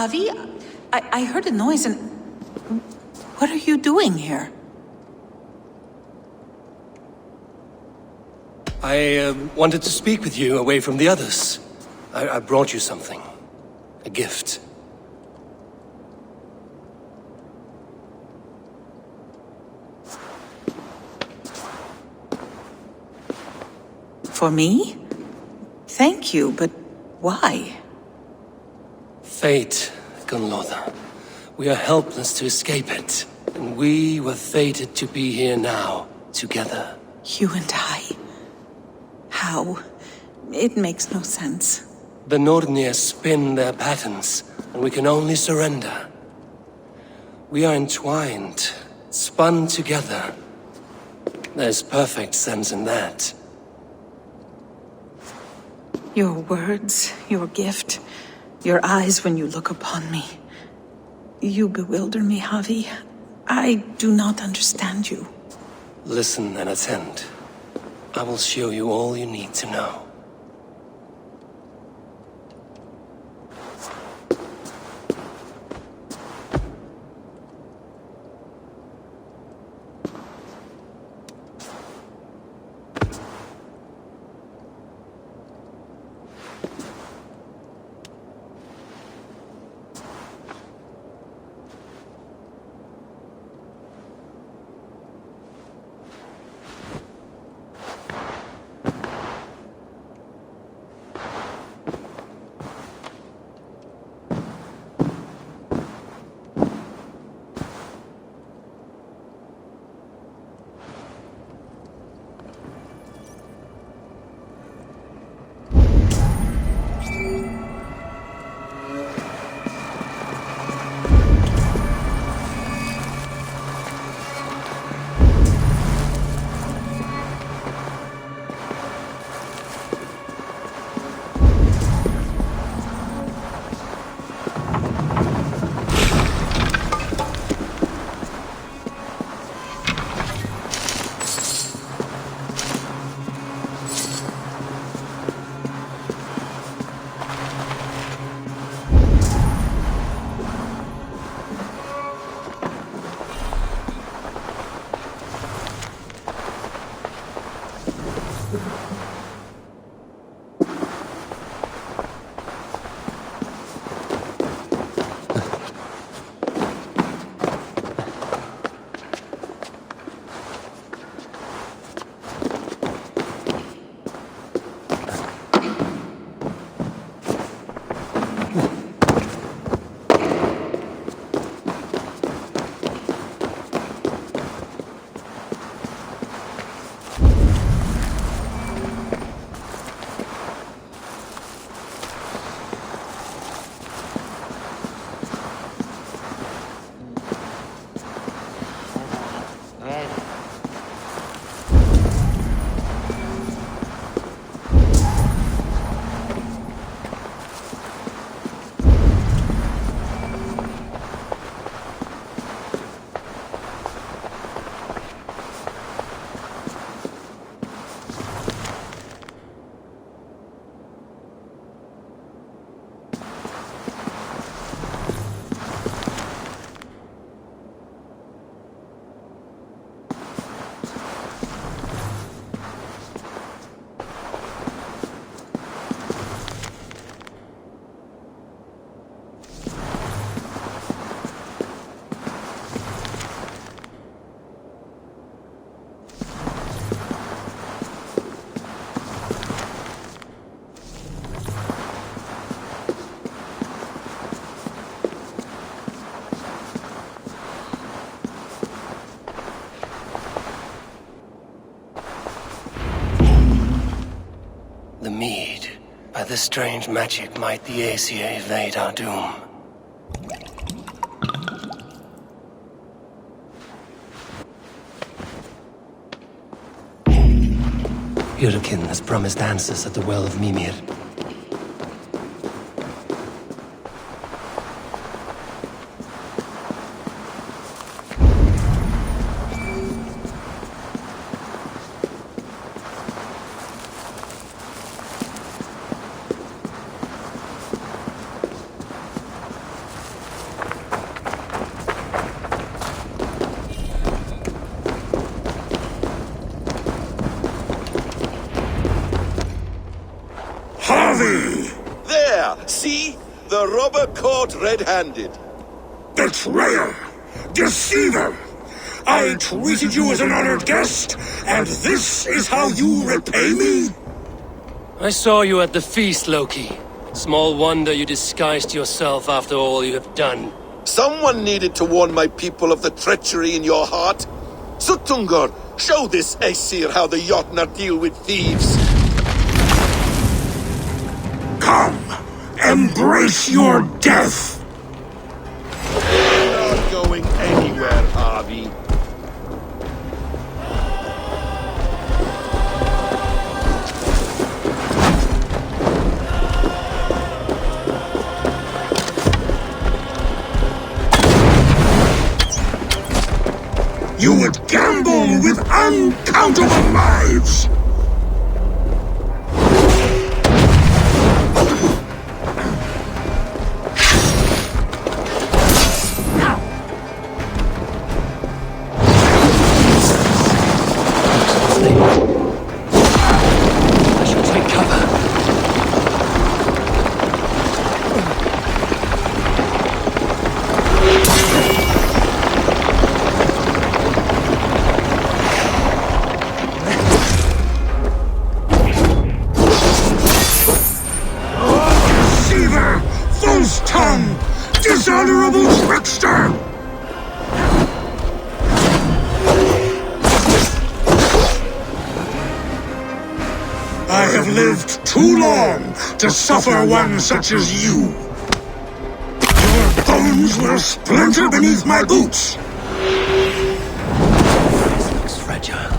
Javi, I heard a noise and... What are you doing here? I wanted to speak with you away from the others. I brought you something. A gift. For me? Thank you, but why? Fate, Gunlother. We are helpless to escape it. And we were fated to be here now, together. You and I? How? It makes no sense. The Nordnir spin their patterns, and we can only surrender. We are entwined, spun together. There's perfect sense in that. Your words, your gift, your eyes when you look upon me. You bewilder me, Javi. I do not understand you. Listen and attend. I will show you all you need to know. The mead. By this strange magic might the Aesir evade our doom. Yurkin has promised answers at the Well of Mimir. Harvey! There! See? The robber caught red-handed. Betrayer! Deceiver! I treated you as an honored guest, and this is how you repay me? I saw you at the feast, Loki. Small wonder you disguised yourself after all you have done. Someone needed to warn my people of the treachery in your heart. Sutungur, show this Aesir how the Jotnar deal with thieves. Come, embrace your death! We're not going anywhere, Harvey. You would gamble with uncountable lives! I shall take cover. Deceiver! False tongue! Dishonorable trickster! I have lived too long to suffer one such as you. Your bones will splinter beneath my boots. This looks fragile.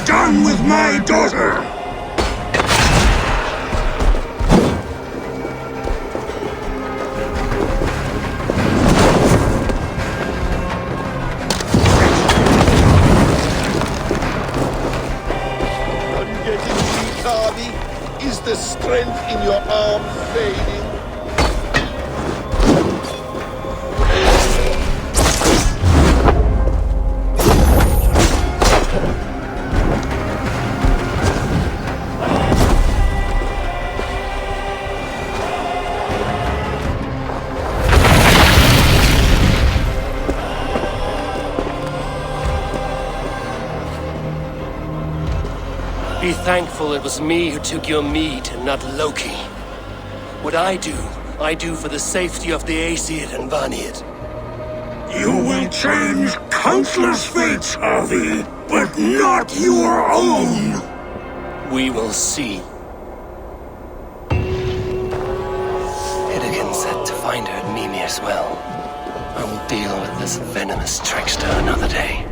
Done with my daughter! Are you getting weak, Harvey? Is the strength in your arm fading? Be thankful it was me who took your mead and not Loki. What I do for the safety of the Aesir and Vanir. You will change countless fates, Harvey, but not your own! We will see. Hidekin said to find her at Mimir's well. I will deal with this venomous trickster another day.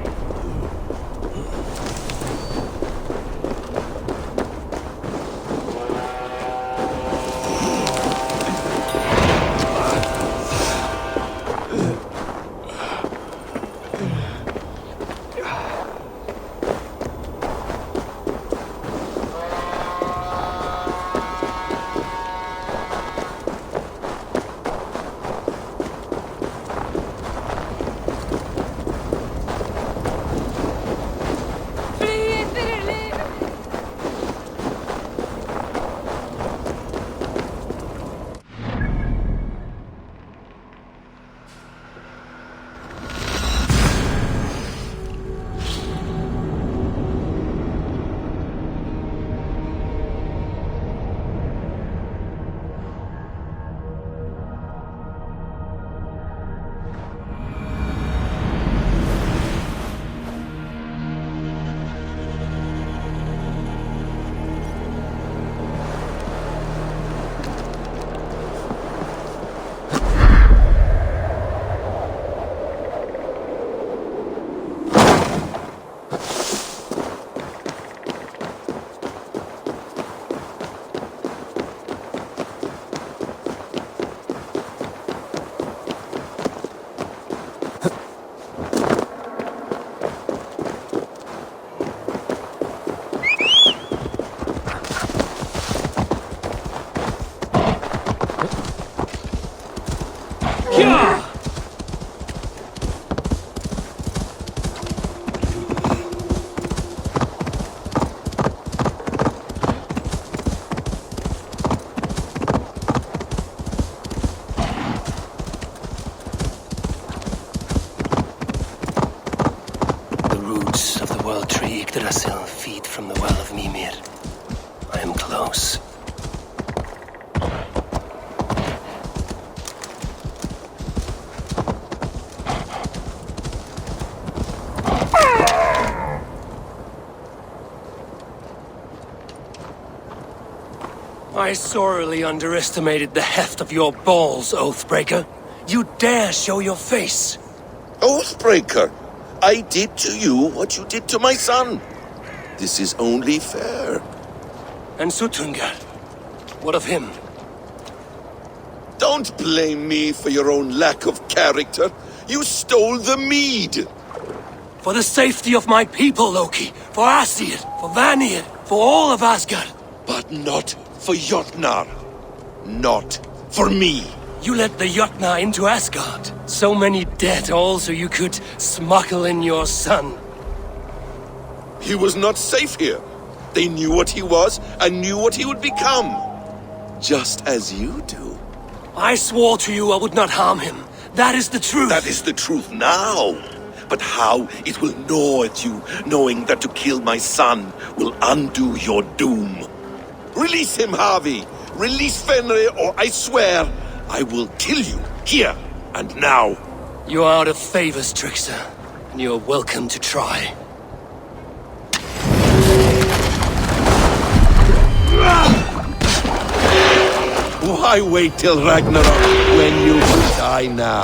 will tree Yggdrasil feed from the well of Mimir. I am close. I sorely underestimated the heft of your balls, Oathbreaker. You dare show your face! Oathbreaker! I did to you what you did to my son. This is only fair. And Suttungr? What of him? Don't blame me for your own lack of character. You stole the mead. For the safety of my people, Loki. For Aesir, for Vanir, for all of Asgard. But not for Jotnar. Not for me. You let the Jotnar into Asgard. So many dead, all so you could smuggle in your son. He was not safe here. They knew what he was and knew what he would become. Just as you do. I swore to you I would not harm him. That is the truth. That is the truth now. But how it will gnaw at you, knowing that to kill my son will undo your doom. Release him, Harvey. Release Fenrir, or I swear I will kill you, here and now. You are out of favors, trickster. And you're welcome to try. Why wait till Ragnarok when you will die now?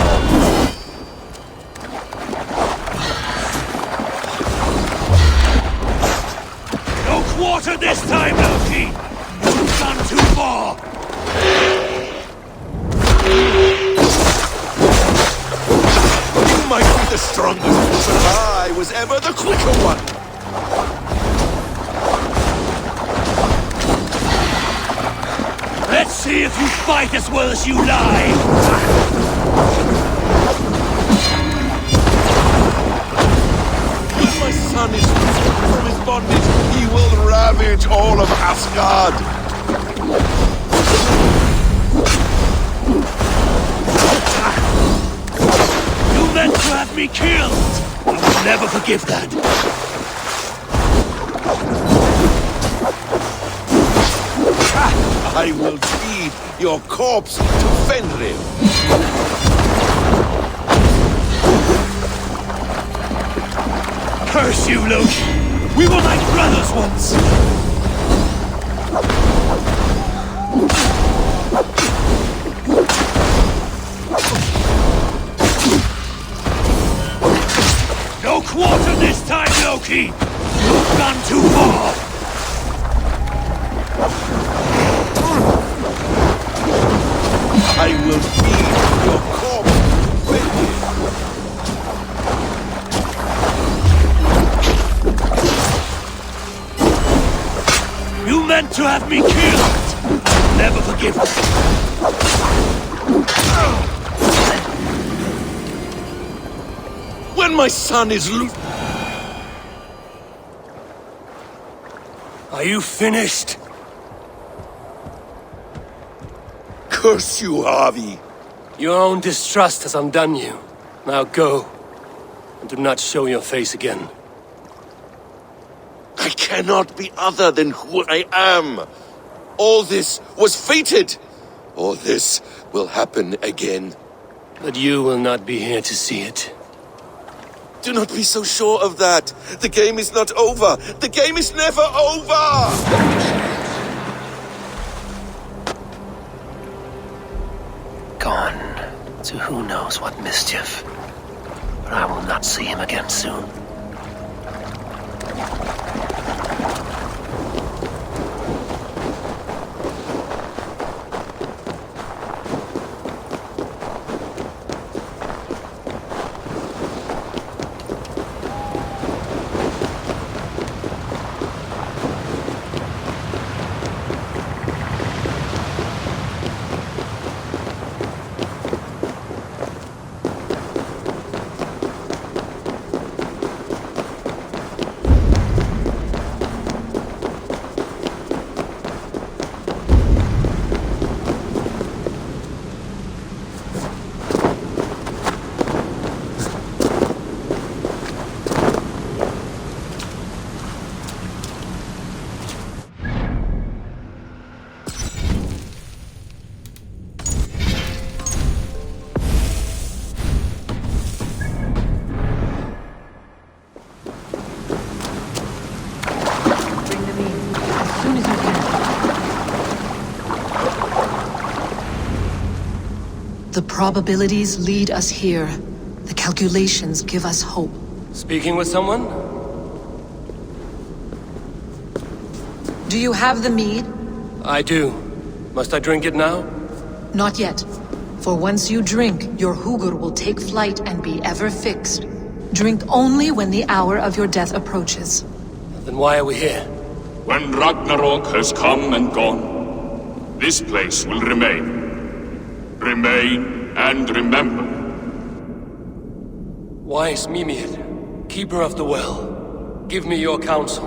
No quarter this time, Loki! You've gone too far! You might be the strongest, but I was ever the quicker one. Let's see if you fight as well as you lie! When my son is freed from his bondage, he will ravage all of Asgard. You meant to have me killed! I will never forgive that. I will feed your corpse to Fenrir. Curse you, Loki! We were like brothers once! No quarter this time, Loki! You've gone too far! I will feed your corpse to Fenrir. You meant to have me killed! I'll never forgive you! When my son is loose... Are you finished? Curse you, Harvey. Your own distrust has undone you. Now go, and do not show your face again. I cannot be other than who I am. All this was fated. All this will happen again. But you will not be here to see it. Do not be so sure of that. The game is not over. The game is never over! Gone to who knows what mischief. But I will not see him again soon. probabilities lead us here. The calculations give us hope. Speaking with someone? Do you have the mead? I do. Must I drink it now? Not yet. For once you drink, your Hugur will take flight and be ever fixed. Drink only when the hour of your death approaches. Then why are we here? When Ragnarok has come and gone, this place will remain. Remain and remember. Wise Mimir, keeper of the well, give me your counsel.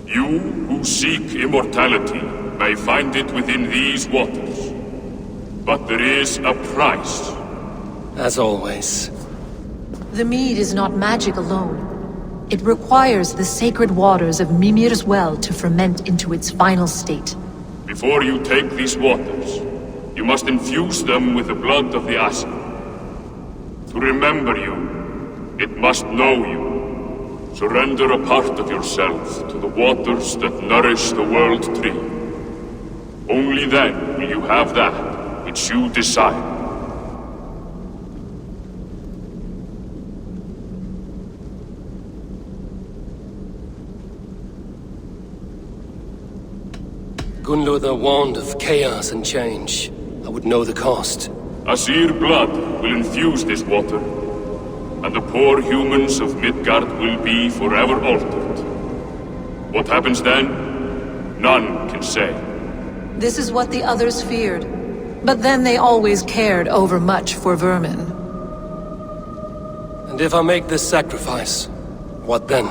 You who seek immortality may find it within these waters. But there is a price. As always. The mead is not magic alone. It requires the sacred waters of Mimir's well to ferment into its final state. Before you take these waters, you must infuse them with the blood of the Asa. To remember you, it must know you. Surrender a part of yourself to the waters that nourish the World Tree. Only then will you have that which you desire. Gunnlothr warned of chaos and change. I would know the cost. Asir blood will infuse this water, and the poor humans of Midgard will be forever altered. What happens then? None can say. This is what the others feared. But then they always cared overmuch for vermin. And if I make this sacrifice, what then?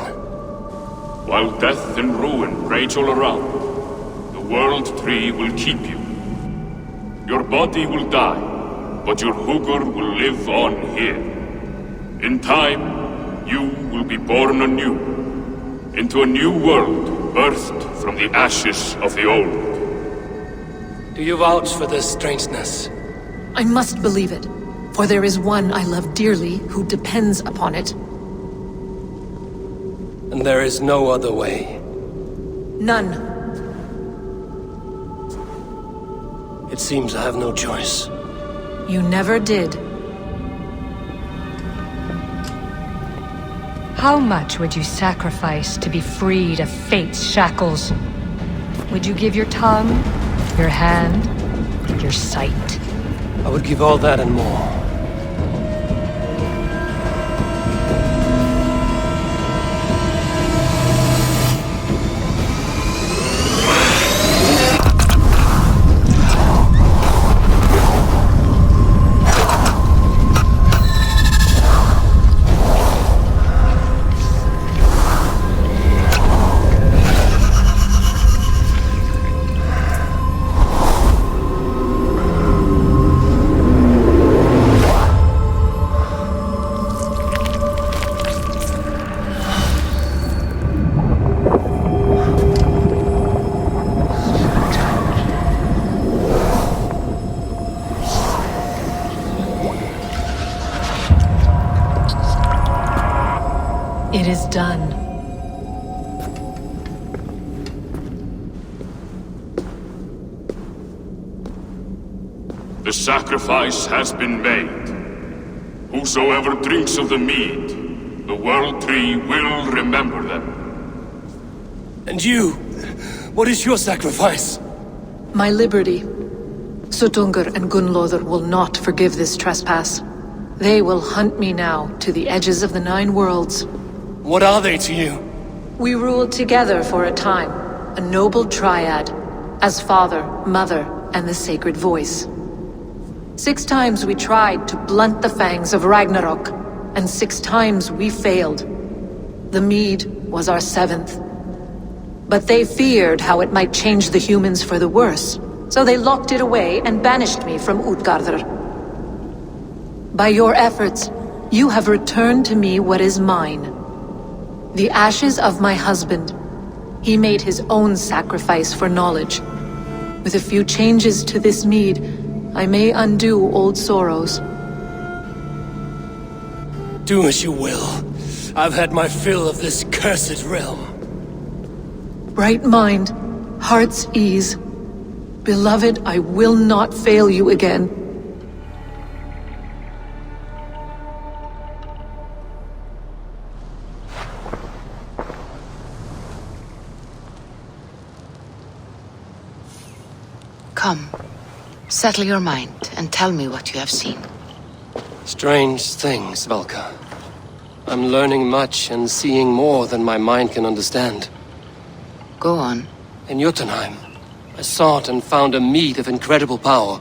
While death and ruin rage all around, the World Tree will keep you. Your body will die, but your Hugur will live on here. In time, you will be born anew, into a new world birthed from the ashes of the old. Do you vouch for this strangeness? I must believe it, for there is one I love dearly who depends upon it. And there is no other way? None. It seems I have no choice. You never did. How much would you sacrifice to be freed of fate's shackles? Would you give your tongue, your hand, your sight? I would give all that and more. It is done. The sacrifice has been made. Whosoever drinks of the mead, the World Tree will remember them. And you? What is your sacrifice? My liberty. Suttungr and Gunnlothr will not forgive this trespass. They will hunt me now to the edges of the 9 worlds. What are they to you? We ruled together for a time, a noble triad, as father, mother, and the sacred voice. 6 times we tried to blunt the fangs of Ragnarok, and 6 times we failed. The mead was our 7th. But they feared how it might change the humans for the worse, so they locked it away and banished me from Utgardr. By your efforts, you have returned to me what is mine. The ashes of my husband. He made his own sacrifice for knowledge. With a few changes to this mead, I may undo old sorrows. Do as you will. I've had my fill of this cursed realm. Right mind, heart's ease. Beloved, I will not fail you again. Come, settle your mind and tell me what you have seen. Strange things, Valka. I'm learning much and seeing more than my mind can understand. Go on. In Jotunheim, I sought and found a mead of incredible power.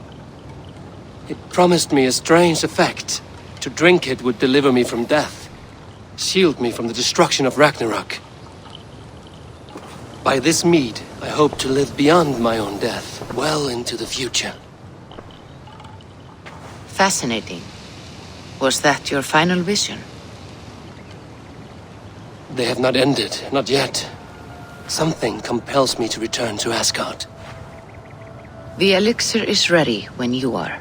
It promised me a strange effect. To drink it would deliver me from death, shield me from the destruction of Ragnarok. By this mead, I hope to live beyond my own death, well into the future. Fascinating. Was that your final vision? They have not ended, not yet. Something compels me to return to Asgard. The elixir is ready when you are.